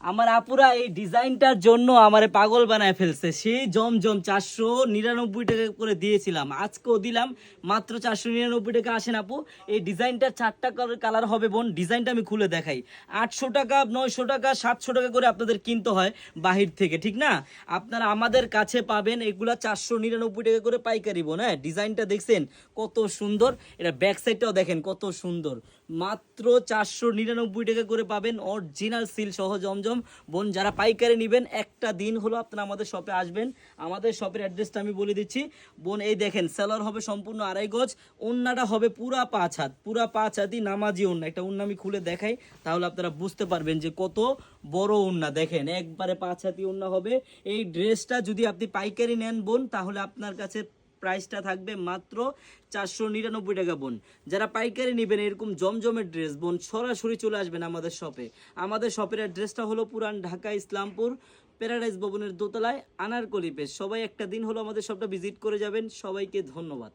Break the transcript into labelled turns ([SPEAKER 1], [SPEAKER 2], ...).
[SPEAKER 1] আমার আপুরা এই ডিজাইনটার জন্য আমারে পাগল বানায় ফেলছে। সেই জমজম 499 টাকা করে দিয়েছিলাম, আজকেও দিলাম মাত্র 499 টাকা। আসেন আপু, এই ডিজাইনটা 4টা কালার হবে বোন। ডিজাইনটা আমি খুলে দেখাই। 800 টাকা, 900 টাকা, 700 টাকা করে আপনাদের কিনতে হয় বাহির থেকে, ঠিক না? আপনারা আমাদের কাছে পাবেন এগুলা 499 টাকা করে পাইকারি বোন। হ্যাঁ, ডিজাইনটা দেখছেন কত সুন্দর, এটা ব্যাক সাইডটাও দেখেন কত সুন্দর। মাত্র 499 টাকা করে পাবেন অরিজিনাল সিল সহ জমজম বোন। যারা পাইকারি নেবেন একটা দিন হলো আপনারা আমাদের শপে আসবেন। আমাদের শপের অ্যাড্রেসটা আমি বলে দিচ্ছি বোন। এই দেখেন, সেলর হবে সম্পূর্ণ 2.5 গজ, ওন্নাটা হবে পুরা 5 হাত, পুরা 5 হাতই নামাজি ওন্না। একটা ওন্না আমি খুলে দেখাই, তাহলে আপনারা বুঝতে পারবেন যে কত বড় ওন্না। দেখেন একবারে 5 হাতি ওন্না হবে। এই ড্রেসটা যদি আপনি পাইকারি নেন বোন, তাহলে আপনার কাছে প্রাইসটা থাকবে মাত্র 499 টাকা বোন। যারা পাইকারি নেবেন এরকম জমজমের ড্রেস বোন, সরাসরি চলে আসবেন আমাদের শপে। আমাদের শপের অ্যাড্রেসটা হলো পুরান ঢাকা ইসলামপুর প্যারাডাইস ভবনের দোতলায়, আনারকলি পেজ। সবাই একটা দিন হলো আমাদের শপটা ভিজিট করে যাবেন। সবাইকে ধন্যবাদ।